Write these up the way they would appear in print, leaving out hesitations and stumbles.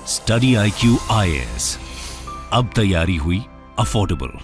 Study IQ IAS, अब तैयारी हुई अफोर्डेबल।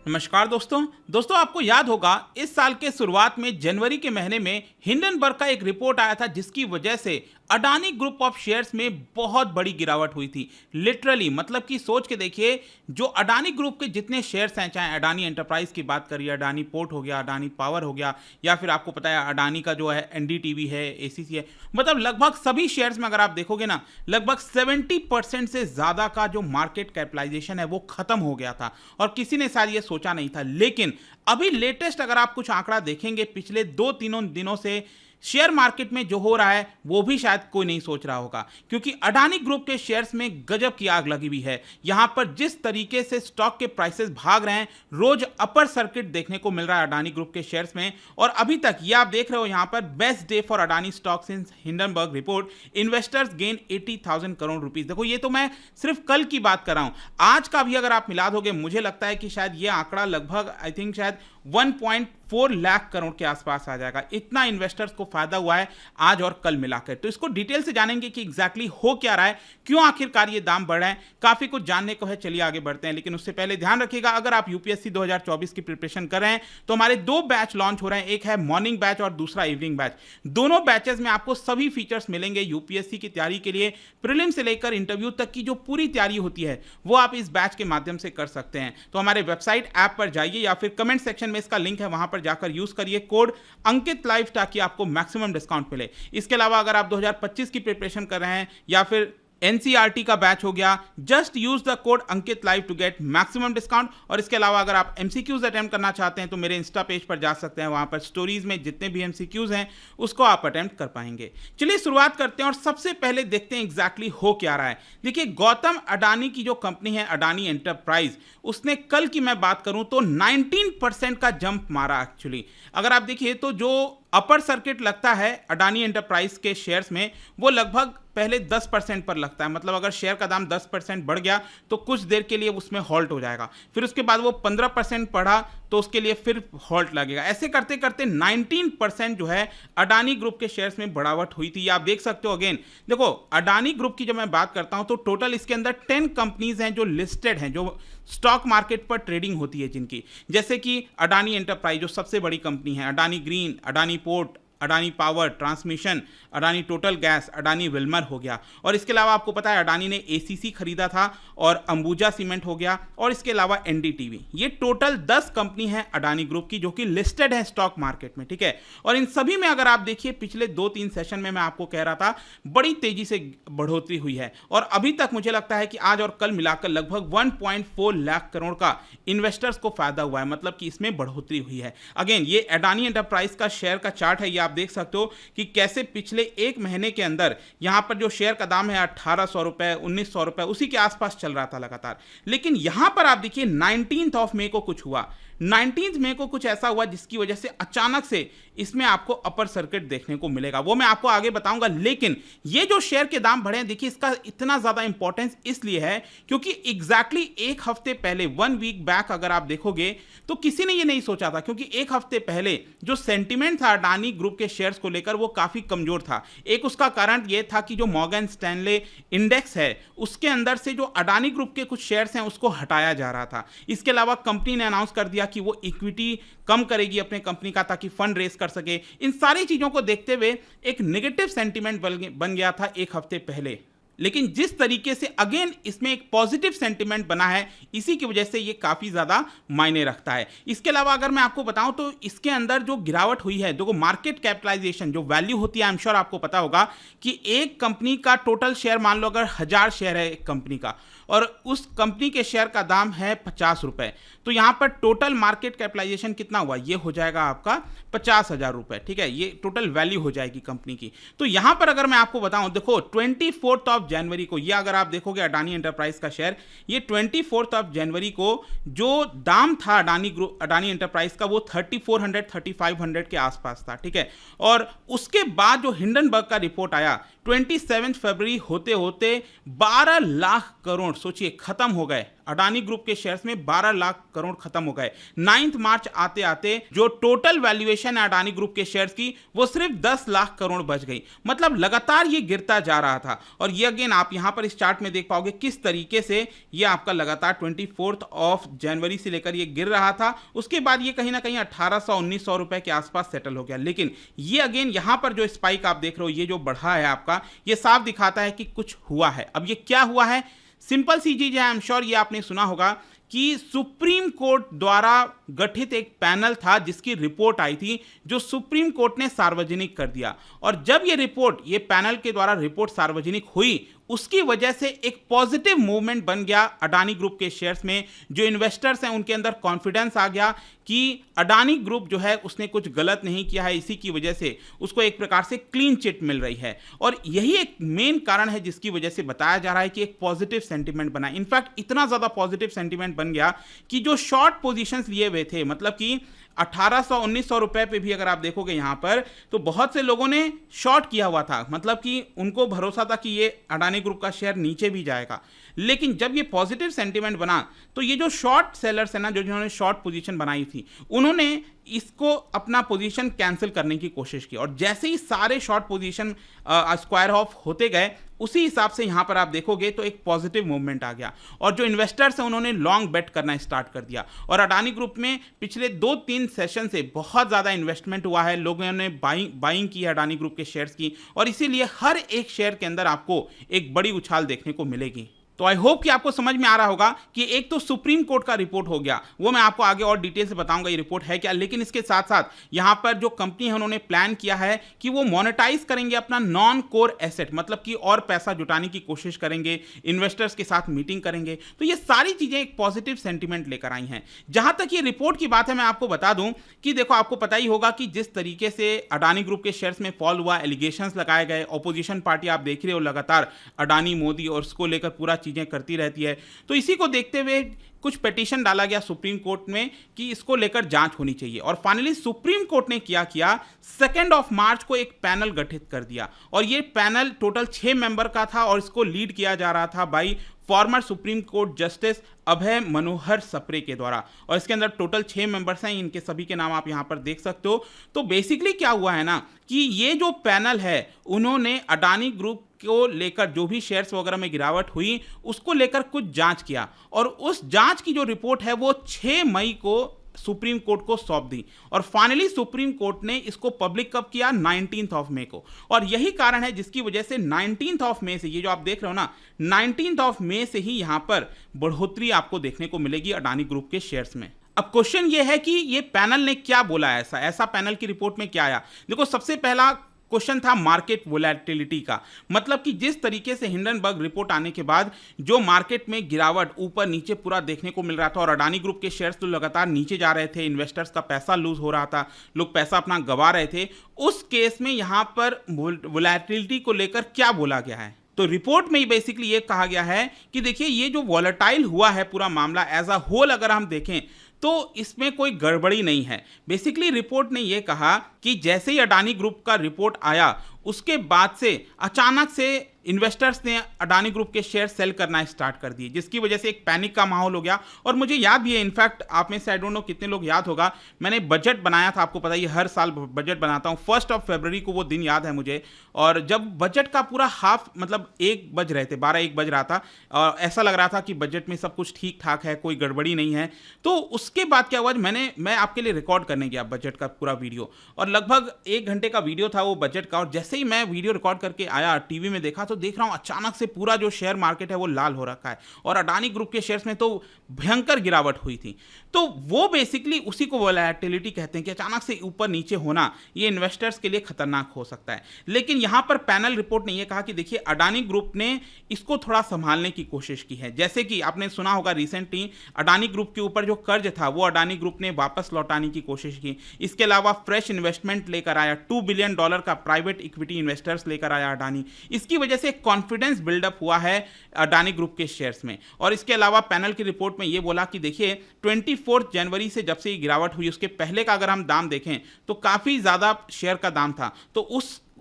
नमस्कार दोस्तों आपको याद होगा इस साल के शुरुआत में जनवरी के महीने में हिंडनबर्ग का एक रिपोर्ट आया था जिसकी वजह से अडानी ग्रुप ऑफ शेयर्स में बहुत बड़ी गिरावट हुई थी। लिटरली मतलब कि सोच के देखिए, जो अडानी ग्रुप के जितने शेयर्स हैं, चाहे अडानी एंटरप्राइज की बात करिए, अडानी पोर्ट हो गया, अडानी पावर हो गया, या फिर आपको पता है अडानी का जो है NDTV है, ACC है, मतलब लगभग सभी शेयर्स में अगर आप देखोगे ना, लगभग 70% से ज्यादा का जो मार्केट कैपिटलाइजेशन है वो खत्म हो गया था और किसी ने शायद ये सोचा नहीं था। लेकिन अभी लेटेस्ट अगर आप कुछ आंकड़ा देखेंगे पिछले 2-3 दिनों से शेयर मार्केट में जो हो रहा है वो भी शायद कोई नहीं सोच रहा होगा, क्योंकि अडानी ग्रुप के शेयर्स में गजब की आग लगी हुई है। यहां पर जिस तरीके से स्टॉक के प्राइसेस भाग रहे हैं, रोज अपर सर्किट देखने को मिल रहा है अडानी ग्रुप के शेयर्स में। और अभी तक ये आप देख रहे हो यहां पर best day for Adani stock since Hindenburg report, investors gain 80,000 crore rupees. देखो ये तो मैं सिर्फ कल की बात कर रहा हूं, आज का भी अगर आप मिला दोगे मुझे लगता है कि शायद ये आंकड़ा लगभग आई थिंक शायद 1.4 लाख करोड़ के आसपास आ जाएगा। इतना इन्वेस्टर्स को फायदा हुआ है आज और कल मिलाकर। तो इसको डिटेल से जानेंगे कि एग्जैक्टली हो क्या रहा है, क्यों आखिरकार ये दाम बढ़ रहे हैं, काफी कुछ जानने को है। चलिए आगे बढ़ते हैं, लेकिन उससे पहले ध्यान रखिएगा, अगर आप यूपीएससी 2024 की प्रिपरेशन कर रहे हैं तो हमारे 2 बैच लॉन्च हो रहे हैं, एक है मॉर्निंग बैच और दूसरा इवनिंग बैच। दोनों बैचेस में आपको सभी फीचर्स मिलेंगे यूपीएससी की तैयारी के लिए। प्रीलिम से लेकर इंटरव्यू तक की जो पूरी तैयारी होती है वो आप इस बैच के माध्यम से कर सकते हैं। तो हमारे वेबसाइट ऐप पर जाइए या फिर कमेंट सेक्शन में इसका लिंक है, वहां पर जाकर यूज करिए कोड अंकित लाइव ताकि आपको मैक्सिमम डिस्काउंट मिले। इसके अलावा अगर आप 2025 की प्रिपरेशन कर रहे हैं या फिर NCERT का बैच हो गया, just use the code Ankit live to get maximum discount. और इसके अलावा अगर आप MCQs अटेम्प्ट करना चाहते हैं तो मेरे इंस्टा पेज पर जा सकते हैं, वहां पर स्टोरीज में जितने भी MCQs हैं उसको आप अटेम्प्ट कर पाएंगे। चलिए शुरुआत करते हैं और सबसे पहले देखते हैं एग्जैक्टली हो क्या रहा है। देखिए, गौतम अडानी की जो कंपनी है अडानी एंटरप्राइज, उसने कल की मैं बात करूं तो 19% का जंप मारा। एक्चुअली अगर आप देखिए तो जो अपर सर्किट लगता है अडानी एंटरप्राइज के शेयर्स में वो लगभग पहले 10% पर लगता है। मतलब अगर शेयर का दाम 10% बढ़ गया तो कुछ देर के लिए उसमें हॉल्ट हो जाएगा, फिर उसके बाद वो 15% बढ़ा तो उसके लिए फिर हॉल्ट लगेगा। ऐसे करते करते 19% जो है अडानी ग्रुप के शेयर्स में बढ़ावट हुई थी। आप देख सकते हो अगेन, देखो अडानी ग्रुप की जब मैं बात करता हूं तो टोटल इसके अंदर 10 कंपनीज हैं जो लिस्टेड हैं, जो स्टॉक मार्केट पर ट्रेडिंग होती है जिनकी, जैसे कि अडानी एंटरप्राइज जो सबसे बड़ी कंपनी है, Adani green, Adani port, Adani power transmission, Adani total gas, Adani Wilmer हो गया। और इसके अलावा आपको पता है अडानी ने ACC खरीदा था और अंबुजा सीमेंट हो गया, और इसके अलावा NDTV। ये टोटल 10 कंपनी है अडानी ग्रुप की जो कि लिस्टेड है स्टॉक मार्केट में, ठीक है। और इन सभी में अगर आप देखिए पिछले 2-3 सेशन में मैं आपको कह रहा था बड़ी तेजी से बढ़ोतरी हुई है, और अभी तक मुझे लगता है कि आज और कल मिलाकर लगभग 1.4 लाख करोड़ का इन्वेस्टर्स को फायदा हुआ है, मतलब कि इसमें बढ़ोतरी हुई है। अगेन ये अडानी एंटरप्राइज का शेयर का चार्ट है, ये आप देख सकते हो कि कैसे पिछले एक महीने के अंदर यहां पर जो शेयर का दाम है 1800 रुपए, 1900 रुपए, उसी के आसपास चल रहा था लगातार। लेकिन यहां पर आप देखिए 19 मई को कुछ हुआ, 19 मई को कुछ ऐसा हुआ जिसकी वजह से अचानक से इसमें आपको अपर सर्किट देखने को मिलेगा, वो मैं आपको आगे बताऊंगा। लेकिन ये जो शेयर के दाम बढ़े हैं, देखिए इसका इतना ज्यादा इंपॉर्टेंस इसलिए है क्योंकि एग्जैक्टली एक हफ्ते पहले, 1 वीक बैक अगर आप देखोगे तो किसी ने ये नहीं सोचा था, क्योंकि एक हफ्ते पहले जो सेंटिमेंट था अडानी ग्रुप के शेयर्स को लेकर वो काफी कमजोर था। एक उसका कारण यह था कि जो मॉर्गन स्टैनले इंडेक्स है उसके अंदर से जो अडानी ग्रुप के कुछ शेयर्स हैं उसको हटाया जा रहा था। इसके अलावा कंपनी ने अनाउंस कर दिया कि वो इक्विटी कम करेगी अपने कंपनी का ताकि फंड रेस कर सके। इन सारी चीजों को देखते हुए एक नेगेटिव सेंटीमेंट बन गया था एक हफ्ते पहले, लेकिन जिस तरीके से अगेन इसमें एक पॉजिटिव सेंटीमेंट बना है, इसी की वजह से ये काफी ज्यादा मायने रखता है। इसके अलावा अगर मैं आपको बताऊं तो इसके अंदर जो गिरावट हुई है, देखो मार्केट कैपिटलाइजेशन जो वैल्यू होती है, आई एम श्योर आपको पता होगा कि एक कंपनी का टोटल शेयर, मान लो अगर 1000 शेयर है एक कंपनी का और उस कंपनी के शेयर का दाम है 50 रुपए, तो यहां पर टोटल मार्केट कैपिटलाइजेशन कितना हुआ, ये हो जाएगा आपका 50,000 रुपए, ठीक है। ये टोटल वैल्यू हो जाएगी कंपनी की। तो यहां पर अगर मैं आपको बताऊं, देखो 24 जनवरी को, ये अगर आप देखोगे अडानी एंटरप्राइज का शेयर, ये 24 जनवरी को जो दाम था अडानी एंटरप्राइज का वो 3400 3500 के आसपास था, ठीक है। और उसके बाद जो हिंडनबर्ग का रिपोर्ट आया 27 फरवरी होते होते 12 लाख करोड़ सोचिए खत्म हो गए अडानी ग्रुप के शेयर्स में 12 लाख करोड़ खत्म हो गए। 9 मार्च आते आते जो टोटल वैल्यूएशन है अडानी ग्रुप के शेयर्स की वो सिर्फ 10 लाख करोड़ बच गई। मतलब लगातार ये गिरता जा रहा था। और ये अगेन आप यहां पर इस चार्ट में देख पाओगे किस तरीके से ये आपका लगातार 24 जनवरी से लेकर ये गिर रहा था। उसके बाद ये कहीं ना कहीं 1800-1900 रुपए के आसपास सेटल हो गया। लेकिन ये अगेन यहां पर जो स्पाइक आप देख रहे हो, ये जो बढ़ा है आपका, ये साफ दिखाता है कि कुछ हुआ है। अब ये क्या हुआ है? सिंपल सी चीज है, आई एम श्योर ये आपने सुना होगा कि सुप्रीम कोर्ट द्वारा गठित एक पैनल था जिसकी रिपोर्ट आई थी, जो सुप्रीम कोर्ट ने सार्वजनिक कर दिया। और जब ये रिपोर्ट, ये पैनल के द्वारा रिपोर्ट सार्वजनिक हुई, उसकी वजह से एक पॉजिटिव मूवमेंट बन गया अडानी ग्रुप के शेयर्स में। जो इन्वेस्टर्स हैं उनके अंदर कॉन्फिडेंस आ गया कि अडानी ग्रुप जो है उसने कुछ गलत नहीं किया है, इसी की वजह से उसको एक प्रकार से क्लीन चिट मिल रही है। और यही एक मेन कारण है जिसकी वजह से बताया जा रहा है कि एक पॉजिटिव सेंटिमेंट बना। इनफैक्ट इतना ज्यादा पॉजिटिव सेंटिमेंट बन गया कि जो शॉर्ट पोजीशंस लिए हुए थे, मतलब कि 1800-1900 रुपए पे भी अगर आप देखोगे यहां पर, तो बहुत से लोगों ने शॉर्ट किया हुआ था। मतलब कि उनको भरोसा था कि ये अडानी ग्रुप का शेयर नीचे भी जाएगा। लेकिन जब ये पॉजिटिव सेंटीमेंट बना तो ये जो शॉर्ट सेलर्स है ना, जो जिन्होंने शॉर्ट पोजीशन बनाई थी, उन्होंने इसको अपना पोजीशन कैंसिल करने की कोशिश की। और जैसे ही सारे शॉर्ट पोजीशन स्क्वायर ऑफ होते गए, उसी हिसाब से यहां पर आप देखोगे तो एक पॉजिटिव मूवमेंट आ गया। और जो इन्वेस्टर्स हैं उन्होंने लॉन्ग बेट करना स्टार्ट कर दिया। और अडानी ग्रुप में पिछले 2-3 सेशन से बहुत ज़्यादा इन्वेस्टमेंट हुआ है, लोगों ने बाइंग की है अडानी ग्रुप के शेयर्स की। और इसीलिए हर एक शेयर के अंदर आपको एक बड़ी उछाल देखने को मिलेगी। तो आई होप कि आपको समझ में आ रहा होगा कि एक तो सुप्रीम कोर्ट का रिपोर्ट हो गया, वो मैं आपको आगे और डिटेल से बताऊंगा ये रिपोर्ट है क्या। लेकिन इसके साथ साथ यहां पर जो कंपनी है उन्होंने प्लान किया है कि वो मोनेटाइज करेंगे अपना नॉन कोर एसेट, मतलब कि और पैसा जुटाने की कोशिश करेंगे, इन्वेस्टर्स के साथ मीटिंग करेंगे। तो ये सारी चीजें एक पॉजिटिव सेंटीमेंट लेकर आई हैं। जहां तक ये रिपोर्ट की बात है, मैं आपको बता दूं कि देखो, आपको पता ही होगा कि जिस तरीके से अडानी ग्रुप के शेयर्स में फॉल हुआ, एलिगेशंस लगाए गए, ऑपोजिशन पार्टी आप देख रहे हो लगातार अडानी मोदी और उसको लेकर पूरा चीजें करती रहती है। तो इसी को देखते हुए कुछ पिटीशन डाला गया सुप्रीम कोर्ट में कि इसको लेकर जांच होनी चाहिए। और फाइनली सुप्रीम कोर्ट ने क्या किया, 2 मार्च को एक पैनल गठित कर दिया। और ये पैनल टोटल 6 मेंबर का था और इसको लीड किया जा रहा था by former supreme court justice Abhay Manohar Sapre के द्वारा। और इसके अंदर टोटल 6 मेंबर्स हैं, इनके सभी के नाम आप यहां पर देख सकते हो। तो बेसिकली क्या हुआ है ना कि ये जो पैनल है, उन्होंने अडानी ग्रुप को लेकर जो भी शेयर्स वगैरह में गिरावट हुई उसको लेकर कुछ जांच किया। और उस जांच की जो रिपोर्ट है वो 6 मई को सुप्रीम कोर्ट को सौंप दी। और फाइनली सुप्रीम कोर्ट ने इसको पब्लिक कब किया, 19 मई को। और यही कारण है जिसकी वजह से 19 मई से, ये जो आप देख रहे हो ना, 19 मई से ही यहां पर बढ़ोतरी आपको देखने को मिलेगी अडानी ग्रुप के शेयर्स में। अब क्वेश्चन ये है कि ये पैनल ने क्या बोला, ऐसा पैनल की रिपोर्ट में क्या आया। देखो, सबसे पहला क्वेश्चन था मार्केट वोलेटिलिटी का। मतलब कि जिस तरीके से हिंडनबर्ग रिपोर्ट आने के बाद जो मार्केट में गिरावट ऊपर नीचे पूरा देखने को मिल रहा था और अडानी ग्रुप के शेयर्स तो लगातार नीचे जा रहे थे, इन्वेस्टर्स का पैसा लूज हो रहा था, लोग पैसा अपना गंवा रहे थे, उस केस में यहां पर वोलेटिलिटी को लेकर क्या बोला गया है। तो रिपोर्ट में ही बेसिकली ये कहा गया है कि देखिए, ये जो वॉलेटाइल हुआ है पूरा मामला एज अ होल अगर हम देखें तो इसमें कोई गड़बड़ी नहीं है। बेसिकली रिपोर्ट ने यह कहा कि जैसे ही अडानी ग्रुप का रिपोर्ट आया उसके बाद से अचानक से इन्वेस्टर्स ने अडानी ग्रुप के शेयर सेल करना स्टार्ट कर दिए, जिसकी वजह से एक पैनिक का माहौल हो गया। और मुझे याद भी है, इनफैक्ट आप में से आई डोंट नो कितने लोग याद होगा, मैंने बजट बनाया था, आपको पता ही हर साल बजट बनाता हूं, 1 फरवरी को वो दिन याद है मुझे। और जब बजट का पूरा हाफ, मतलब 1 बज रहे थे, 12-1 बज रहा था, और ऐसा लग रहा था कि बजट में सब कुछ ठीक ठाक है, कोई गड़बड़ी नहीं है। तो उसके बाद क्या हुआ, मैं आपके लिए रिकॉर्ड करने गया बजट का पूरा वीडियो, और लगभग 1 घंटे का वीडियो था वो बजट का। और जैसे ही मैं वीडियो रिकॉर्ड करके आया, टीवी में देखा तो देख रहा हूं अचानक से पूरा जो शेयर मार्केट है वो लाल हो रखा है। और अडानी ग्रुप के शेयर्स में तो भयंकर गिरावट हुई थी। तो वो बेसिकली उसी को वोलेटिलिटी कहते हैं कि अचानक से ऊपर नीचे होना, ये इन्वेस्टर्स के लिए खतरनाक हो सकता है। लेकिन यहां पर पैनल रिपोर्ट ने यह कहा कि देखिए, अडानी ग्रुप ने इसको थोड़ा संभालने की कोशिश की है। जैसे कि आपने सुना होगा रिसेंटली अडानी ग्रुप के ऊपर जो कर्ज था वो अडानी ग्रुप ने वापस लौटाने की कोशिश की। इसके अलावा फ्रेश इन्वेस्टमेंट लेकर आया, $2 बिलियन का प्राइवेट इक्विटी इन्वेस्टर्स लेकर आया अडानी। इसकी वजह से कॉन्फिडेंस बिल्डअप हुआ है अडानी ग्रुप के शेयर्स में। और इसके अलावा पैनल की रिपोर्ट में यह बोला कि देखिए, 24 जनवरी से जब से ये गिरावट हुई उसके पहले का अगर हम दाम देखें तो काफी ज्यादा शेयर का दाम था। तो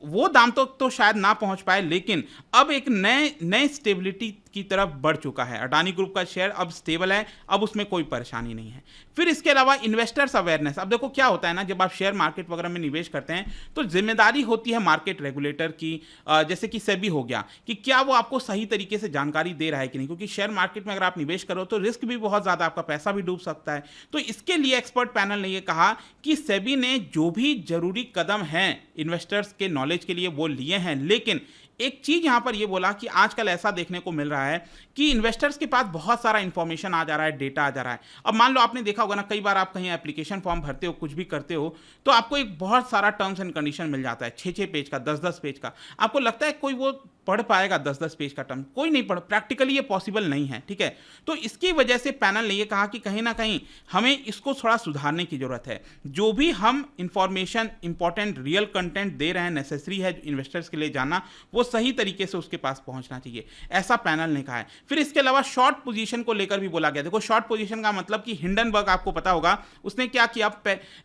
वो दाम तो शायद ना पहुंच पाए, लेकिन अब एक नए स्टेबिलिटी की तरफ बढ़ चुका है। अडानी ग्रुप का शेयर अब स्टेबल है, अब उसमें कोई परेशानी नहीं है। फिर इसके अलावा इन्वेस्टर्स अवेयरनेस। अब देखो क्या होता है ना, जब आप शेयर मार्केट वगैरह में निवेश करते हैं तो जिम्मेदारी होती है मार्केट रेगुलेटर की, जैसे कि सेबी हो गया, कि क्या वो आपको सही तरीके से जानकारी दे रहा है कि नहीं, क्योंकि शेयर मार्केट में अगर आप निवेश करो तो रिस्क भी बहुत ज़्यादा, आपका पैसा भी डूब सकता है। तो इसके लिए एक्सपर्ट पैनल ने यह कहा कि सेबी ने जो भी जरूरी कदम हैं इन्वेस्टर्स के नॉलेज के लिए वो लिए हैं, लेकिन एक चीज यहां पर यह बोला कि आजकल ऐसा देखने को मिल रहा है कि इन्वेस्टर्स के पास बहुत सारा इंफॉर्मेशन आ जा रहा है, डेटा आ जा रहा है। अब मान लो आपने देखा होगा ना, कई बार आप कहीं एप्लीकेशन फॉर्म भरते हो, कुछ भी करते हो, तो आपको एक बहुत सारा टर्म्स एंड कंडीशन मिल जाता है, 6-6 पेज का, 10-10 पेज का। आपको लगता है कोई वो पढ़ पाएगा 10-10 पेज का टर्म? कोई नहीं पढ़, प्रैक्टिकली ये पॉसिबल नहीं है, ठीक है। तो इसकी वजह से पैनल ने ये कहा कि कहीं ना कहीं हमें इसको थोड़ा सुधारने की जरूरत है। जो भी हम इंफॉर्मेशन, इंपॉर्टेंट रियल कंटेंट दे रहे हैं, नेसेसरी है इन्वेस्टर्स के लिए जानना, वो सही तरीके से उसके पास पहुंचना चाहिए, ऐसा पैनल ने कहा है। फिर इसके अलावा शॉर्ट पोजीशन को लेकर भी बोला गया। देखो शॉर्ट पोजीशन का मतलब कि हिंडनबर्ग, आपको पता होगा उसने क्या किया,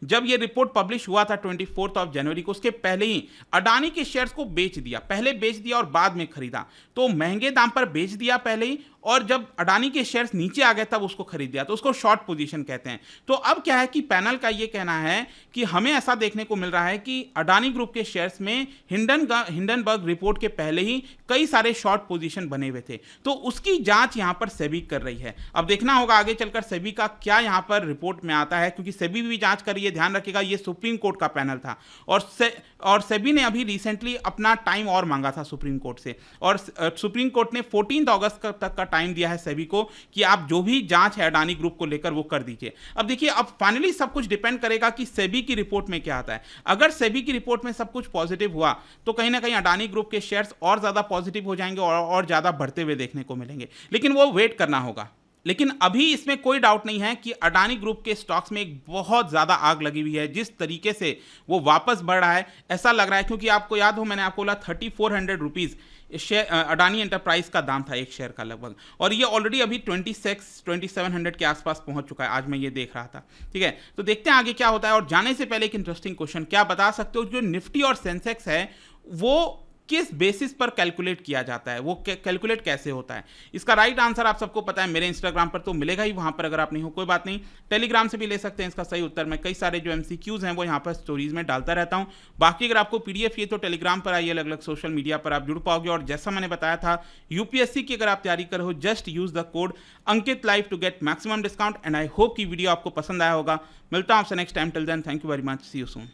जब ये रिपोर्ट पब्लिश हुआ था 24 जनवरी को, उसके पहले ही अडानी के शेयर्स को बेच दिया, पहले बेच दिया और बाद में खरीदा। तो महंगे दाम पर बेच दिया पहले ही, और जब अडानी के शेयर्स नीचे आ गए तब उसको खरीद दिया, तो उसको शॉर्ट पोजीशन कहते हैं। तो अब क्या है कि पैनल का यह कहना है कि हमें ऐसा देखने को मिल रहा है कि अडानी ग्रुप के शेयर्स में हिंडनबर्ग रिपोर्ट के पहले ही कई सारे शॉर्ट पोजीशन बने हुए थे, तो उसकी जांच यहां पर सेबी कर रही है। अब देखना होगा आगे चलकर सेबी का क्या यहां पर रिपोर्ट में आता है, क्योंकि सेबी भी जांच कर रही है। ध्यान रखिएगा ये सुप्रीम कोर्ट का पैनल था, और सेबी ने अभी रिसेंटली अपना टाइम और मांगा था सुप्रीम कोर्ट से, और सुप्रीम कोर्ट ने 14 अगस्त तक का टाइम दिया है सेबी को कि आप जो भी जांच है अडानी ग्रुप को लेकर वो कर दीजिए। अब देखिए, अब फाइनली सब कुछ डिपेंड करेगा कि सेबी की रिपोर्ट में क्या आता है। अगर सेबी की रिपोर्ट में सब कुछ पॉजिटिव हुआ तो कहीं ना कहीं अडानी ग्रुप के शेयर्स और ज्यादा पॉजिटिव हो जाएंगे और ज्यादा बढ़ते हुए देखने को मिलेंगे, लेकिन वो वेट करना होगा। लेकिन अभी इसमें कोई डाउट नहीं है कि अडानी ग्रुप के स्टॉक्स में एक बहुत ज़्यादा आग लगी हुई है। जिस तरीके से वो वापस बढ़ रहा है, ऐसा लग रहा है, क्योंकि आपको याद हो मैंने आपको बोला 3400 रुपीज़ शेयर अडानी एंटरप्राइज का दाम था एक शेयर का लगभग, और ये ऑलरेडी अभी 2700 के आसपास पहुंच चुका है, आज मैं ये देख रहा था, ठीक है। तो देखते हैं आगे क्या होता है। और जाने से पहले एक इंटरेस्टिंग क्वेश्चन, क्या बता सकते हो जो निफ्टी और सेंसेक्स है वो किस बेसिस पर कैलकुलेट किया जाता है, वो कैलकुलेट कैसे होता है? इसका राइट आंसर आप सबको पता है, मेरे इंस्टाग्राम पर तो मिलेगा ही, वहां पर अगर आप नहीं हो कोई बात नहीं, टेलीग्राम से भी ले सकते हैं इसका सही उत्तर। मैं कई सारे जो MCQs हैं वो यहाँ पर स्टोरीज में डालता रहता हूँ। बाकी अगर आपको PDF चाहिए तो टेलीग्राम पर आइए, अलग अलग सोशल मीडिया पर आप जुड़ पाओगे। और जैसा मैंने बताया था, UPSC की अगर आप तैयारी कर रहे हो, just use the code Ankit live to get maximum discount. And I hope कि वीडियो आपको पसंद आया होगा। मिलता हूं आपसे next time, till then thank you very much, see you soon.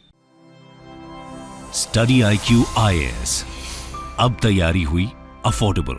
Study IQ IAS, अब तैयारी हुई अफोर्डेबल।